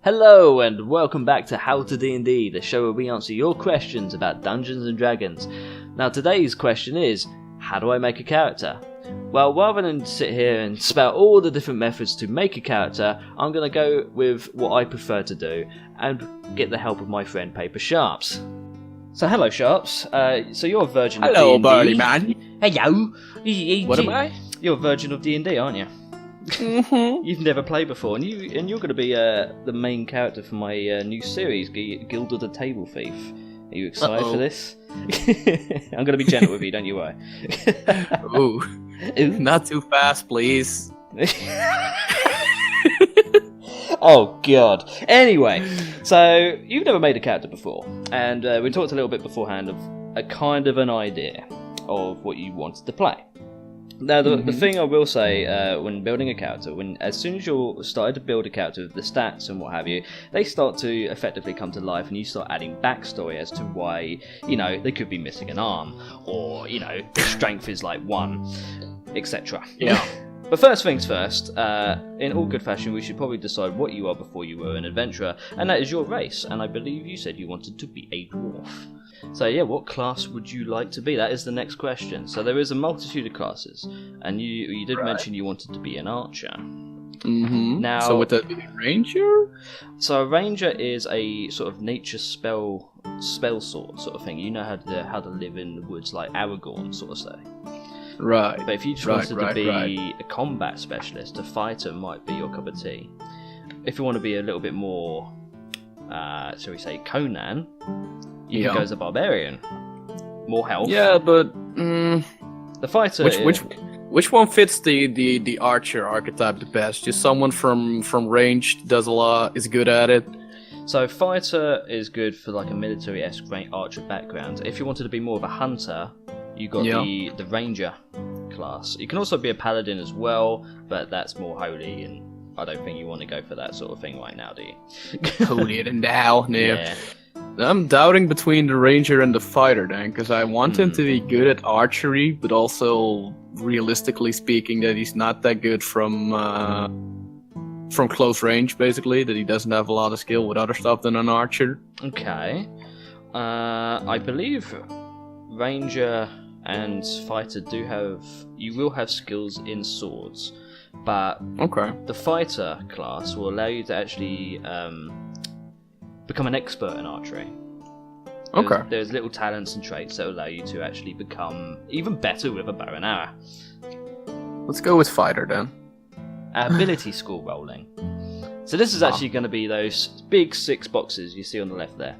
Hello and welcome back to How to D&D, the show where we answer your questions about Dungeons and Dragons. Now today's question is, how do I make a character? Well, rather than sit here and spout all the different methods to make a character, I'm going to go with what I prefer to do and get the help of my friend Papersharps. So hello Sharps, so you're a virgin of D&D. Hello, Birdie man. Hello. What am I? You're a virgin of D&D, aren't you? Mm-hmm. You've never played before, and you're going to be the main character for my new series, Guild of the Table Thief. Are you excited for this? I'm going to be gentle with you, don't you worry. Ooh, not too fast, please. Oh god. Anyway, so you've never made a character before, and we talked a little bit beforehand of a kind of an idea of what you wanted to play. Now, the thing I will say when building a character, as soon as you're started to build a character with the stats and what have you, they start to effectively come to life, and you start adding backstory as to why, they could be missing an arm, or, their strength is like 1, etc. Yeah. But first things first, in all good fashion, we should probably decide what you are before you were an adventurer, and that is your race, and I believe you said you wanted to be a dwarf. So yeah, what class would you like to be? That is the next question. So there is a multitude of classes, and you did mention you wanted to be an archer. Mm-hmm. Now, so would that be a ranger? So a ranger is a sort of nature spell sort of thing. You know how to live in the woods, like Aragorn, sort of say. Right. But if you just wanted to be a combat specialist, a fighter might be your cup of tea. If you want to be a little bit more, shall we say, Conan, you can go as a barbarian. More health. Yeah, but the fighter. Which one fits the archer archetype the best? Just someone from range does a lot, is good at it. So fighter is good for like a military-esque archer background. If you wanted to be more of a hunter, you got the ranger class. You can also be a paladin as well, but that's more holy, and I don't think you want to go for that sort of thing right now, do you? Holier than thou, no. Yeah. I'm doubting between the ranger and the fighter then, because I want him to be good at archery, but also, realistically speaking, that he's not that good from close range, basically, that he doesn't have a lot of skill with other stuff than an archer. Okay. I believe ranger and fighter you will have skills in swords, but the fighter class will allow you to actually become an expert in archery. There's little talents and traits that allow you to actually become even better with a bow and arrow. Let's go with fighter then. Ability score rolling. So this is actually going to be those big 6 boxes you see on the left there.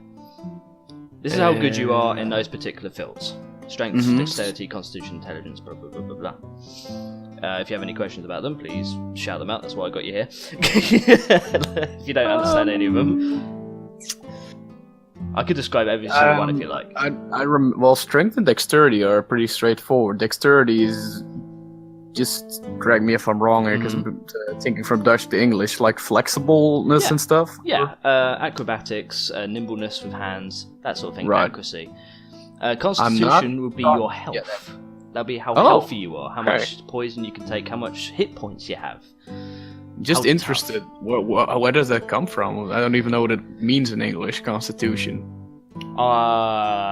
This is how good you are in those particular fields. Strength, dexterity, constitution, intelligence, blah blah blah blah blah. If you have any questions about them, please shout them out. That's why I got you here. If you don't understand any of them, I could describe every single one if you like. Well, strength and dexterity are pretty straightforward. Dexterity is, just correct me if I'm wrong here, because I'm thinking from Dutch to English, like flexibleness and stuff. Yeah, acrobatics, nimbleness with hands, that sort of thing. Accuracy. Constitution would be your health. That'll be how healthy you are, how much poison you can take, how much hit points you have. Just interested. Where does that come from? I don't even know what it means in English. Constitution. I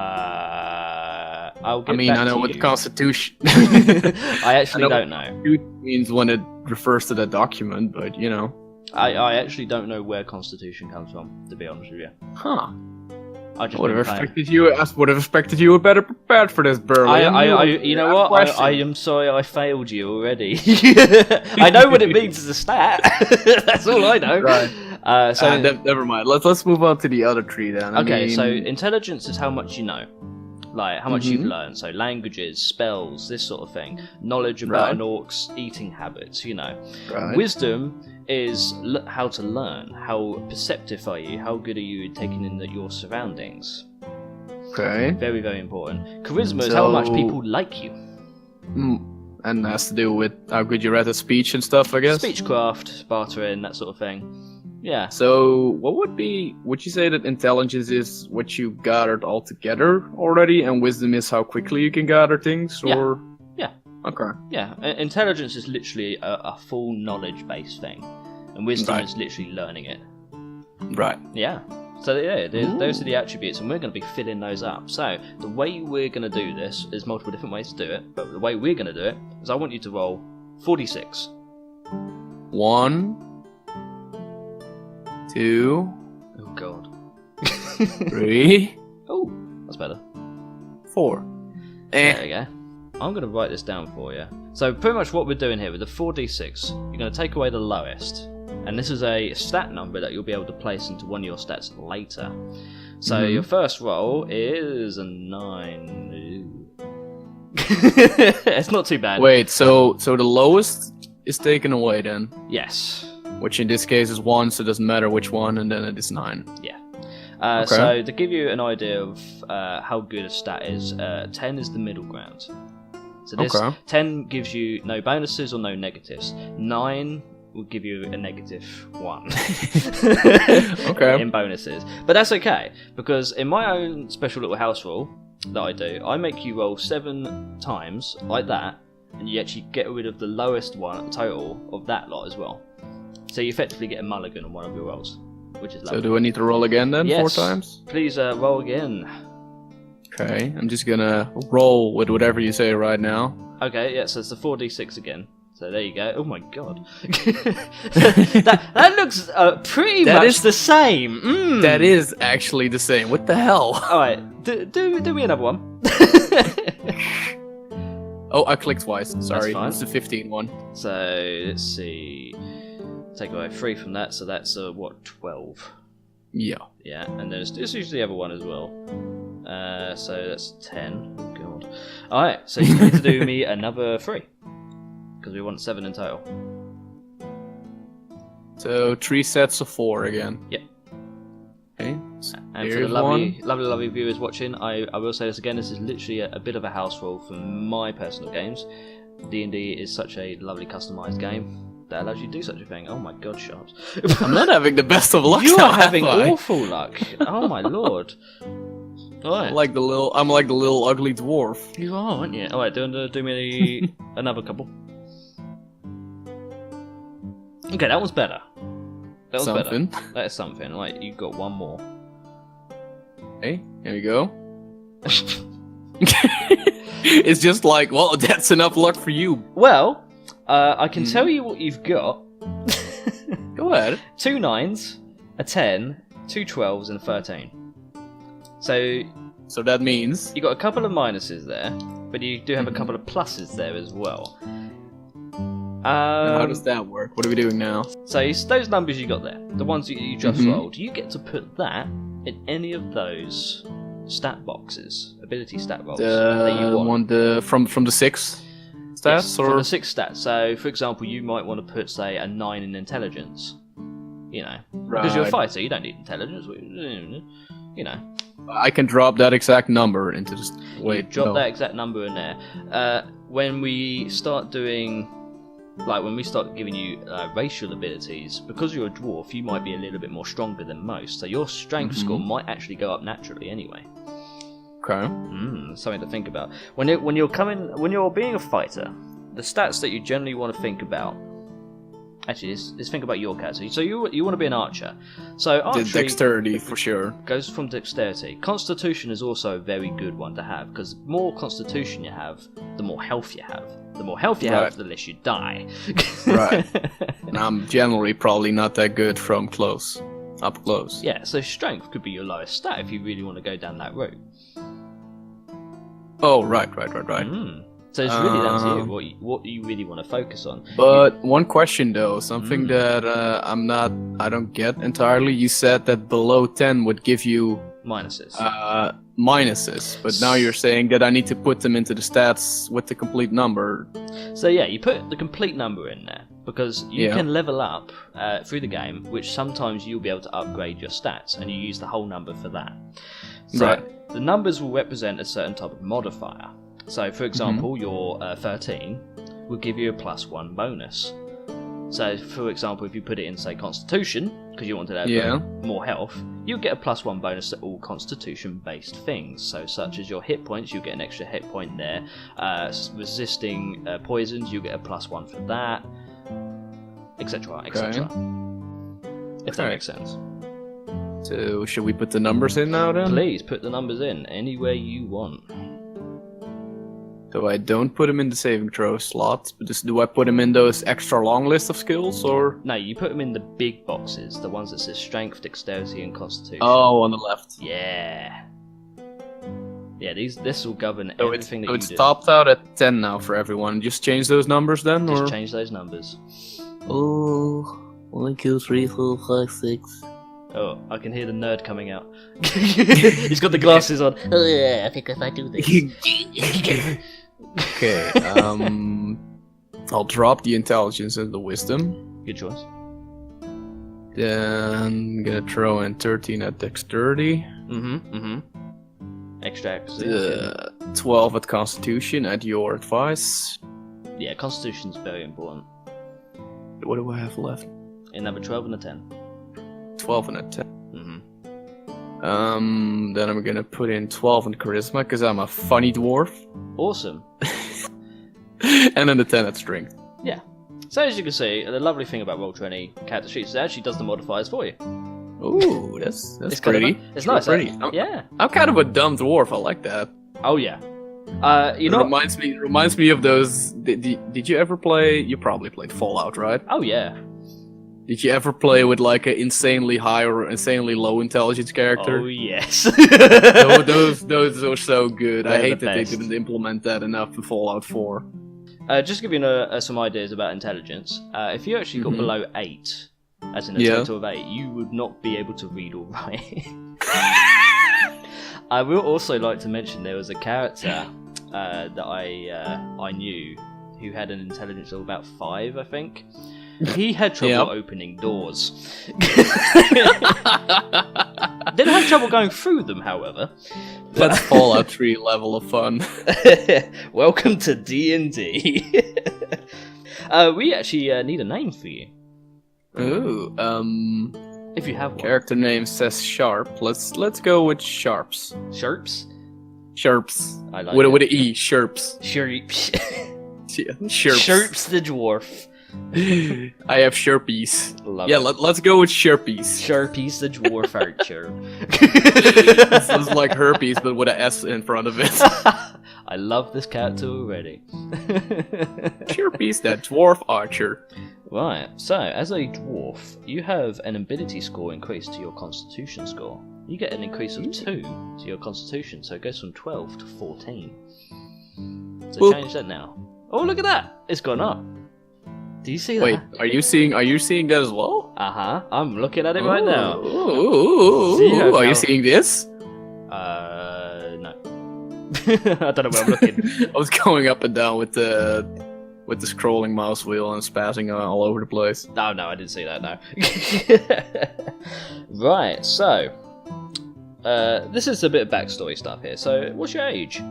know what the Constitution. I actually don't know. It means when it refers to the document, but I actually don't know where Constitution comes from, to be honest with you. Huh. I just would have expected you were better prepared for this, Burley. You know what? I am sorry I failed you already. I know what it means as a stat. That's all I know. Right. Never mind. Let's move on to the other tree then. So intelligence is how much you know. Like, how much you've learned. So languages, spells, this sort of thing. Knowledge about an orc's eating habits, Right. Wisdom is how to learn. How perceptive are you? How good are you at taking in your surroundings? Okay. Very, very important. Charisma is how much people like you. And has to do with how good you're at speech and stuff, I guess? Speechcraft, bartering, that sort of thing. Yeah. So, would you say that intelligence is what you gathered all together already, and wisdom is how quickly you can gather things, or? Yeah. Okay. Yeah, intelligence is literally a full knowledge-based thing, and wisdom is literally learning it. Right. Yeah. So yeah, those are the attributes, and we're going to be filling those up. So the way we're going to do this is multiple different ways to do it, but the way we're going to do it is I want you to roll 46. 1, 2. Oh god. 3. Oh, that's better. 4. There we go. I'm going to write this down for you. So pretty much what we're doing here with the 4d6, you're going to take away the lowest. And this is a stat number that you'll be able to place into one of your stats later. So your first roll is a 9. It's not too bad. Wait, so the lowest is taken away then? Yes. Which in this case is 1, so it doesn't matter which one, and then it is 9. Yeah. Okay. So to give you an idea of how good a stat is, 10 is the middle ground. So this 10 gives you no bonuses or no negatives. 9 will give you a -1 okay. in bonuses. But that's okay, because in my own special little house rule that I do, I make you roll 7 times like that, and you actually get rid of the lowest one total of that lot as well. So you effectively get a mulligan on one of your rolls, which is lovely. So do I need to roll again then? Yes. 4 times? Please roll again. Okay, I'm just gonna roll with whatever you say right now. Okay, yeah, so it's the 4d6 again. So there you go. Oh my god. that looks pretty much the same. That is actually the same. What the hell? Alright, do me another one. Oh, I clicked twice. Sorry, fine. it's the 15 one. So let's see. Take away 3 from that, so that's 12. Yeah. Yeah, and there's usually the other one as well. So that's 10. Oh god. Alright, so you need to do me another 3. Because we want 7 in total. So 3 sets of 4 again. Yep. Okay. And for the lovely viewers watching, I will say this again, this is literally a bit of a house rule for my personal games. D&D is such a lovely customised game that allows you to do such a thing. Oh my god, Sharps. I'm not having the best of luck. You now, are having am I? awful luck. Oh my lord. Alright. I'm like the little ugly dwarf. You are, aren't you? Alright, do me another couple. Okay, that one's better. That was something. better. That is something. Right, you've got one more. Okay, here we go. It's just like, well, that's enough luck for you. Well, I can tell you what you've got. Go ahead. 2 9s, a 10, 2 12s, and a 13. So that means you got a couple of minuses there, but you do have a couple of pluses there as well. how does that work? What are we doing now? So it's those numbers you got there, the ones you just rolled, you get to put that in any of those stat boxes, ability stat boxes that you want. From the 6 stats, Yes, or from the 6 stats. So, for example, you might want to put, say, a 9 in intelligence. You know, because you're a fighter, you don't need intelligence. You know, I can drop that exact number into this. Wait, drop that exact number in there. When we start doing, when we start giving you racial abilities, because you're a dwarf, you might be a little bit more stronger than most. So your strength score might actually go up naturally anyway. Okay. Something to think about. When you're being a fighter, the stats that you generally want to think about. Actually, let's think about your character. So you want to be an archer. So archery, dexterity for sure goes from dexterity. Constitution is also a very good one to have, because the more constitution you have, the more health you have. The more health you have, the less you die. Right. And I'm generally probably not that good from up close. Yeah, so strength could be your lowest stat if you really want to go down that route. Oh, right. So it's really down to you what you really want to focus on. But one question though, something that I don't get entirely. You said that below 10 would give you minuses. Minuses, but now you're saying that I need to put them into the stats with the complete number. So yeah, you put the complete number in there because you can level up through the game, which sometimes you'll be able to upgrade your stats, and you use the whole number for that. So the numbers will represent a certain type of modifier. So, for example, your 13 will give you a +1 bonus. So, for example, if you put it in, say, Constitution, because you wanted to have more health, you'll get a +1 bonus to all Constitution-based things. So, such as your hit points, you get an extra hit point there. Resisting poisons, you get a +1 for that, etc., etc. If that makes sense. So, should we put the numbers in now then? Please put the numbers in anywhere you want. So I don't put them in the saving throw slots, but do I put them in those extra long list of skills, or? No, you put them in the big boxes, the ones that says Strength, Dexterity, and Constitution. Oh, on the left. Yeah. Yeah, this will govern everything that you do. So it's topped out at 10 now for everyone. Just change those numbers then, or? Just change those numbers. Oh, 1, 2, 3, 4, 5, 6. Oh, I can hear the nerd coming out. He's got the glasses on. Oh yeah, I think if I do this. Okay, I'll drop the intelligence and the wisdom. Good choice. Then gonna throw in 13 at dexterity. Extra acquisition. 12 at constitution at your advice. Yeah, Constitution's very important. What do I have left? Another 12 and a 10. 12 and a 10. Then I'm gonna put in 12 in charisma because I'm a funny dwarf. Awesome. And then the 10 at strength. Yeah. So as you can see, the lovely thing about Roll20 character sheets is it actually does the modifiers for you. Ooh, that's It's pretty. Kind of it's nice. Pretty. Yeah. I'm kind of a dumb dwarf. I like that. Oh yeah. You know. Reminds me of those. Did you ever play? You probably played Fallout, right? Oh yeah. Did you ever play with like an insanely high or insanely low intelligence character? Oh yes. those are so good. They're I hate the that best. they didn't implement that enough in Fallout 4. Just to give you some ideas about intelligence, if you actually got below 8, as in a total of 8, you would not be able to read or write. I will also like to mention there was a character that I knew who had an intelligence of about 5, I think. He had trouble opening doors. Didn't have trouble going through them, however. That's Fallout 3 level of fun. Welcome to D&D. We actually need a name for you. Ooh, if you have one. Character name says Sharp. Let's go with Sharps. Sharps? Sharps. I like with it. With an E, Sharps. Sharps. Yeah, Sharps. Sharps the dwarf. I have Sharpies. Love yeah, it. let's go with Sharpies. Sharpies the dwarf archer. This is like herpes, but with an S in front of it. I love this character already. Sharpies, that dwarf archer. Right, so as a dwarf, you have an ability score increased to your constitution score. You get an increase of 2 to your constitution, so it goes from 12 to 14. So change that now. Oh, look at that! It's gone up. Do you see that? Wait, are you seeing that as well? I'm looking at it right now. Ooh, are you seeing this? No. I don't know where I'm looking. I was going up and down with the scrolling mouse wheel and spazzing all over the place. Oh, no, I didn't see that, no. Right, so... this is a bit of backstory stuff here. So, what's your age?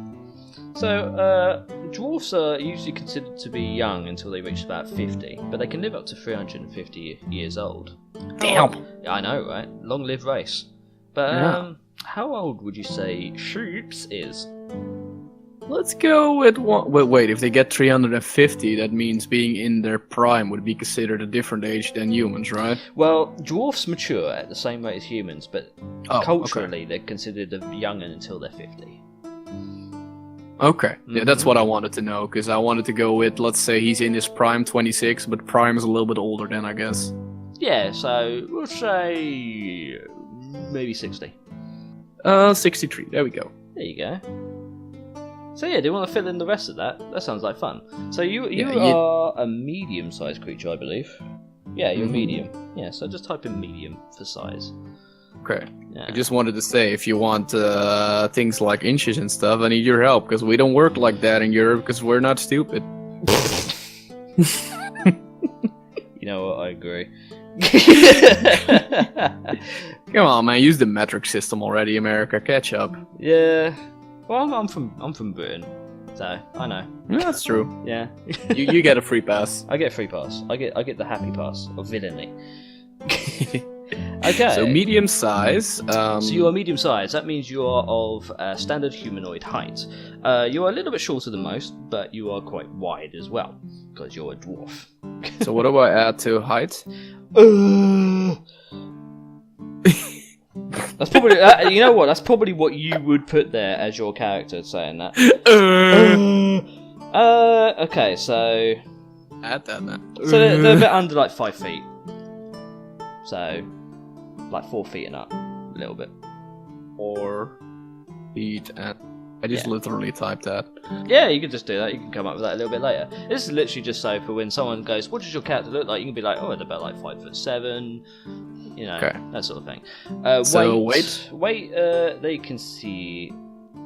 So, dwarfs are usually considered to be young until they reach about 50, but they can live up to 350 years old. Damn! I know, right? Long live race. But, how old would you say Sheeps is? Let's go with one. Wait, if they get 350, that means being in their prime would be considered a different age than humans, right? Well, dwarfs mature at the same rate as humans, but culturally okay. they're considered young until they're 50. Okay, yeah, that's what I wanted to know, because I wanted to go with, let's say he's in his prime 26, but prime is a little bit older then, I guess. Yeah, so we'll say maybe 60. 63, there we go. There you go. So yeah, do you want to fill in the rest of that? That sounds like fun. So you are a medium-sized creature, I believe. Yeah, you're medium. Yeah, so just type in medium for size. Okay. Yeah. I just wanted to say, if you want things like inches and stuff, I need your help, because we don't work like that in Europe, because we're not stupid. You know what, I agree. Come on, man. Use the metric system already, America. Catch up. Yeah. Well, I'm from Britain, so I know. Yeah, that's true. Yeah. You get a free pass. I get a free pass. I get the happy pass of villainy. Okay. So medium size. So you are medium size. That means you are of standard humanoid height. You are a little bit shorter than most, but you are quite wide as well because you're a dwarf. So what do I add to height? That's probably you know what? That's probably what you would put there as your character saying that. Okay, so Add that then. so they're a bit under like 5 feet. So like 4 feet and up, a little bit. 4 feet and I just literally typed that. Yeah, you can just do that. You can come up with that a little bit later. This is literally just so for when someone goes, "What does your character look like?" You can be like, "Oh, it's about like 5'7", you know, that sort of thing. So weight. They can see.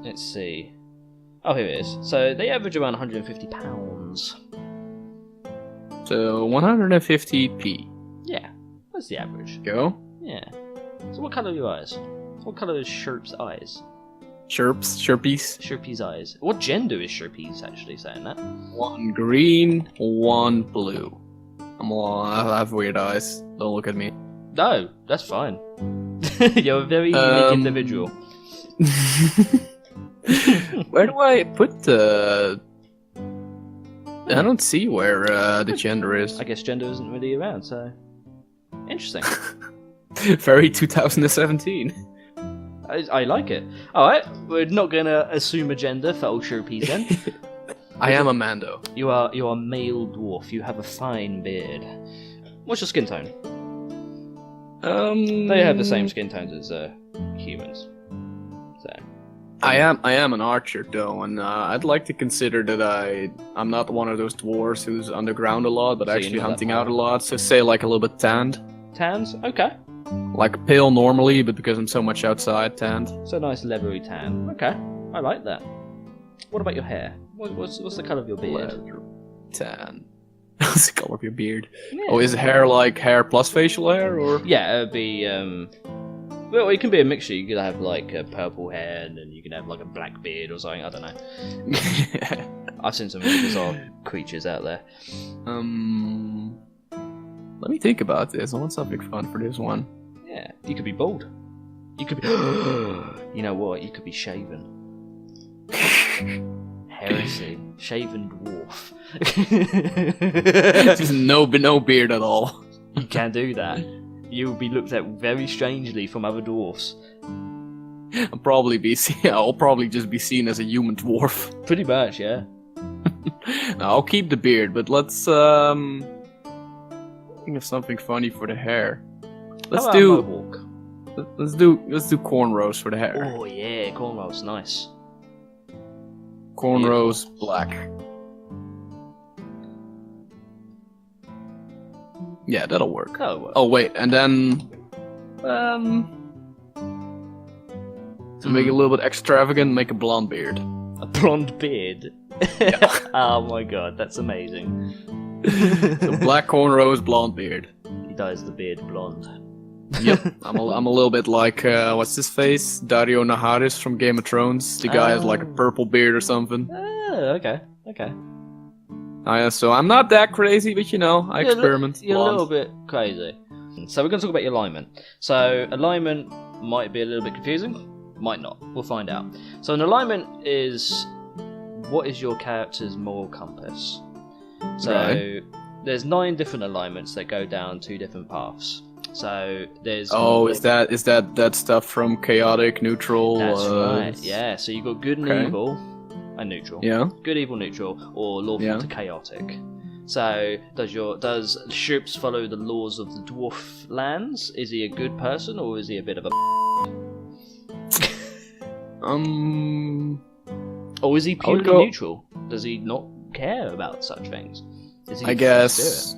Let's see. Oh, here it is. So they average around 150 pounds. So 150p. Yeah, that's the average. Go. Yeah. So what colour are your eyes? What colour is Sherp's eyes? Sherpies. Sherpy's eyes. What gender is Sherpy's actually saying that? 1 green, 1 blue. I have weird eyes. Don't look at me. No, that's fine. You're a very unique individual. Where do I put the... I don't see where the gender is. I guess gender isn't really around, so... Interesting. Very 2017. I like it. Alright, we're not going to assume a gender for old Sherpies then. I am a Mando. You are male dwarf. You have a fine beard. What's your skin tone? They have the same skin tones as humans. So I am an archer though, and I'd like to consider that I'm not one of those dwarves who's underground a lot, but So you're actually not hunting that out a lot. So say like a little bit tanned, tans? Okay. like pale normally, but because I'm so much outside, tanned. So nice leathery tan. Okay. I like that. What about your hair? What's the colour of your beard? Leather tan. What's the color of your beard? Yeah. Oh, is hair like hair plus facial hair, or? Yeah, it'd be well, it can be a mixture. You could have like purple hair, and then you can have like a black beard or something. I don't know. I've seen some really bizarre creatures out there. Let me think about this. I want something fun for this one. Yeah, you could be bald. You could be. You know what? You could be shaven. Heresy. Shaven dwarf. Just no beard at all. You can't do that. You will be looked at very strangely from other dwarfs. I'll probably just be seen as a human dwarf. Pretty much, yeah. No, I'll keep the beard, but let's think of something funny for the hair. Let's do cornrows for the hair. Oh yeah, cornrows, nice. Cornrows, black. Yeah, that'll work. Oh wait, and then to make it a little bit extravagant, make a blonde beard. A blonde beard? Yeah. Oh my god, that's amazing. So black cornrows, blonde beard. He dyes the beard blonde. Yep, I'm a little bit like what's his face, Dario Naharis from Game of Thrones. The guy has like a purple beard or something. Okay. Oh yeah, so I'm not that crazy, but you know, I experiment. You're a little bit crazy. So we're going to talk about your alignment. So alignment might be a little bit confusing, might not. We'll find out. So an alignment is what is your character's moral compass. So there's 9 different alignments that go down 2 different paths. So there's is that stuff from chaotic, neutral? That's right. Yeah. So you've got good and evil and neutral. Yeah. Good, evil, neutral, or lawful to chaotic. So does Sherps follow the laws of the dwarf lands? Is he a good person or is he a bit of a or is he purely neutral? Does he not care about such things? Is he I guess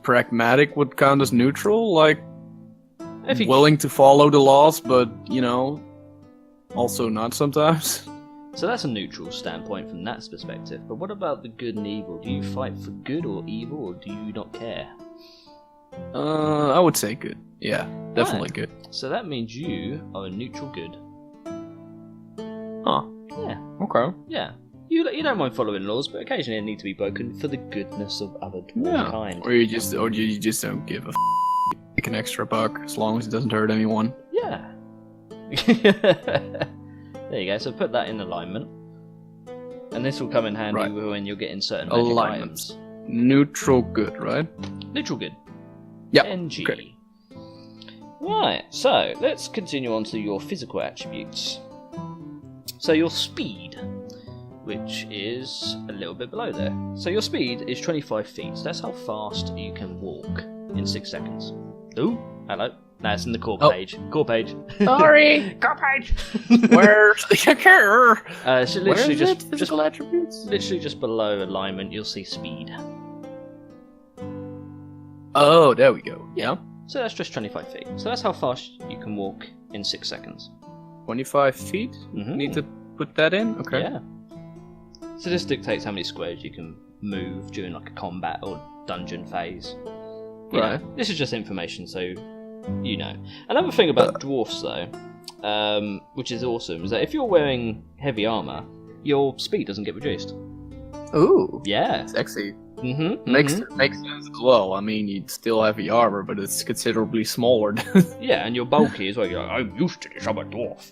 pragmatic would count as neutral, like willing to follow the laws, but you know, also not sometimes. So that's a neutral standpoint from that perspective. But what about the good and evil? Do you fight for good or evil, or do you not care? I would say good. Yeah, definitely good. So that means you are a neutral good. Huh. Yeah. Okay. Yeah. You don't mind following laws, but occasionally they need to be broken for the goodness of other mankind. Or you just don't give a like an extra buck as long as it doesn't hurt anyone. Yeah. There you go. So put that in alignment, and this will come in handy when you're getting certain magic items. Neutral good, right? Neutral good. Yeah. NG. Okay. Right. So let's continue on to your physical attributes. So your speed, which is a little bit below there. So your speed is 25 feet. So that's how fast you can walk in 6 seconds. Ooh, hello. No, it's in the core page. Core page. Sorry. Core page. Where's the car? So literally just physical attributes? Literally just below alignment, you'll see speed. Oh, there we go. Yeah. So that's just 25 feet. So that's how fast you can walk in 6 seconds. 25 feet? Mm-hmm. Need to put that in? Okay. Yeah. So this dictates how many squares you can move during like a combat or dungeon phase. You know, this is just information, so you know. Another thing about dwarfs, though, which is awesome, is that if you're wearing heavy armor, your speed doesn't get reduced. Ooh. Yeah. Sexy. Mm-hmm. Makes sense as well. I mean, you'd still have the armor, but it's considerably smaller. Yeah, and you're bulky as well. You're like, I'm used to this. I'm a dwarf.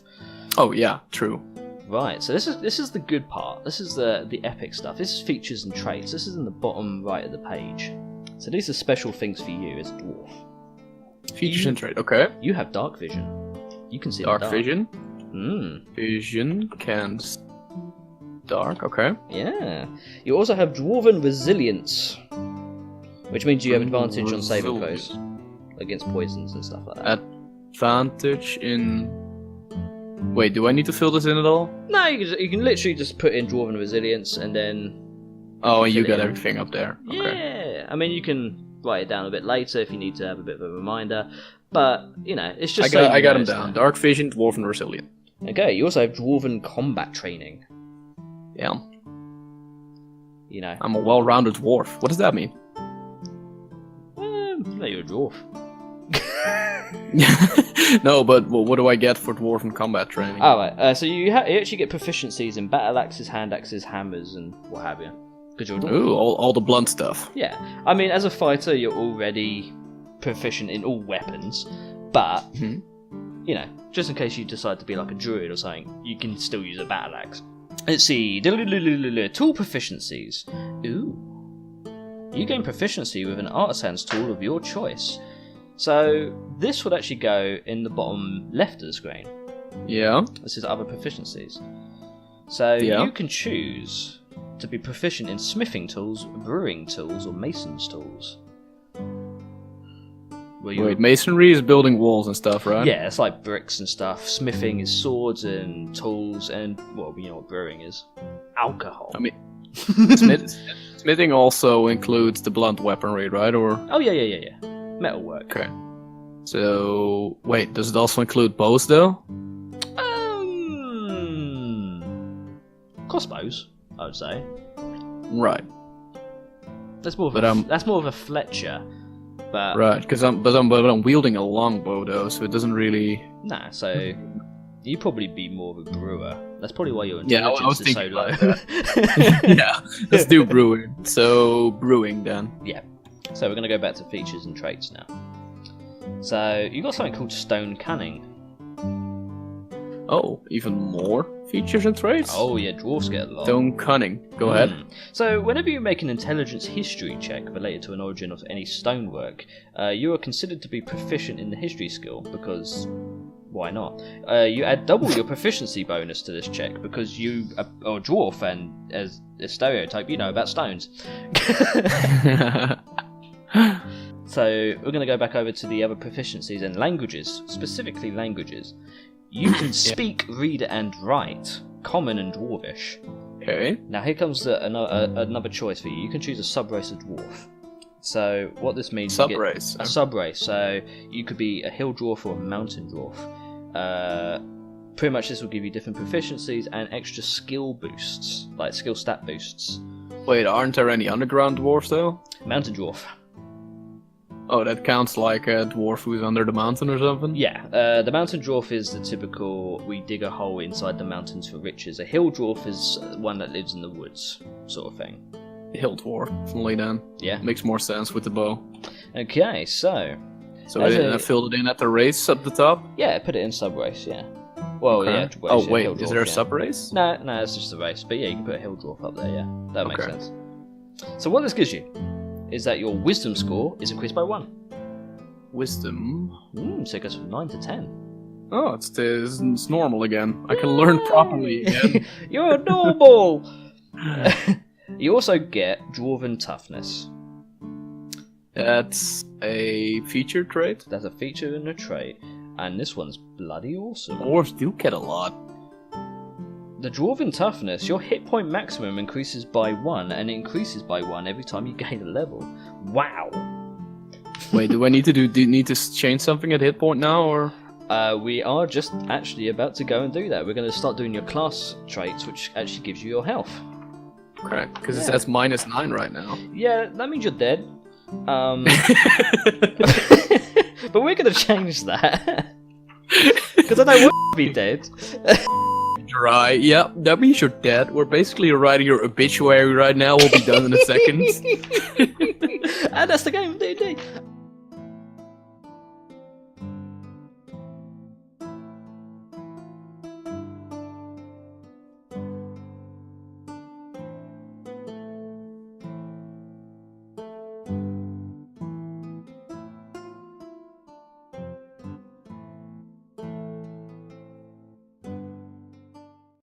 Oh yeah, true. Right. So this is the good part. This is the epic stuff. This is features and traits. This is in the bottom right of the page. So these are special things for you as a dwarf. Features and trait. Okay. You have dark vision. You can see Dark in the dark. vision. Vision can dark. Okay. Yeah. You also have dwarven resilience, which means you have advantage on saving throws against poisons and stuff like that. Advantage in. Wait, do I need to fill this in at all? No, you can literally just put in dwarven resilience and then. Oh, and you got everything up there. Okay. Yeah. I mean, you can write it down a bit later if you need to have a bit of a reminder, but you know, it's just. I got them down. Dark vision, dwarven resilient. Okay. You also have dwarven combat training. Yeah. You know. I'm a well-rounded dwarf. What does that mean? No, you're a dwarf. No, but what do I get for dwarven combat training? Oh, right. So you actually get proficiencies in battle axes, hand axes, hammers, and what have you. Because you're a dwarf. Ooh, all the blunt stuff. Yeah. I mean, as a fighter, you're already proficient in all weapons, but, you know, just in case you decide to be like a druid or something, you can still use a battle axe. Let's see. Tool proficiencies. Ooh. You gain proficiency with an artisan's tool of your choice. So this would actually go in the bottom left of the screen. Yeah. This is other proficiencies. So you can choose to be proficient in smithing tools, brewing tools, or mason's tools. Wait, masonry is building walls and stuff, right? Yeah, it's like bricks and stuff. Smithing is swords and tools, and, well, you know what brewing is. Alcohol. I mean, smithing also includes the blunt weaponry, right? Or oh, yeah. Metalwork. Okay. So, wait, does it also include bows, though? Crossbows, I would say. Right. That's more of a Fletcher. But right, because I'm wielding a longbow though, so it doesn't really. Nah, so you'd probably be more of a brewer. That's probably why your intelligence is so low. Yeah, let's do brewing. So brewing then. Yeah. So we're gonna go back to features and traits now. So you got something called stone cunning. Oh, even more features and traits? Oh yeah, dwarves get a lot. Stone cunning. Go ahead. So whenever you make an intelligence history check related to an origin of any stonework, you are considered to be proficient in the history skill because why not? You add double your proficiency bonus to this check because you are a dwarf and as a stereotype, you know about stones. So we're going to go back over to the other proficiencies and languages, specifically languages. You can speak, read, and write Common and Dwarvish. Okay. Now here comes another choice for you. You can choose a subrace of dwarf. So what this means? Subrace. A subrace. So you could be a hill dwarf or a mountain dwarf. Pretty much this will give you different proficiencies and extra skill boosts, like skill stat boosts. Wait, aren't there any underground dwarfs though? Mountain dwarf. Oh, that counts like a dwarf who's under the mountain or something? Yeah, the mountain dwarf is the typical, we dig a hole inside the mountains for riches. A hill dwarf is one that lives in the woods, sort of thing. Hill dwarf, definitely then. Yeah. Makes more sense with the bow. Okay, so... So I filled it in at the race at the top? Yeah, put it in sub-race, yeah. Well, Okay. yeah, race, Oh, yeah, wait, hill is dwarf, there a yeah. sub-race? No, it's just a race. But yeah, you can put a hill dwarf up there, yeah. That makes Okay. sense. So what this gives you is that your wisdom score is increased by 1. Wisdom. So it goes from 9 to 10. Oh, it's normal again. I can learn properly again. You're normal! You also get Dwarven Toughness. That's a feature trait. That's a feature and a trait. And this one's bloody awesome. Dwarves do get a lot. The Dwarven Toughness, your hit point maximum increases by 1, and it increases by 1 every time you gain a level. Wow! Wait, do you need to change something at hit point now, or? We are just actually about to go and do that. We're going to start doing your class traits, which actually gives you your health. Correct, because Yeah. it says -9 right now. Yeah, that means you're dead. But we're going to change that. Because I don't want to be dead. Right, yeah, that means you're dead. We're basically writing your obituary right now. We'll be done in a second. And that's the game of D&D.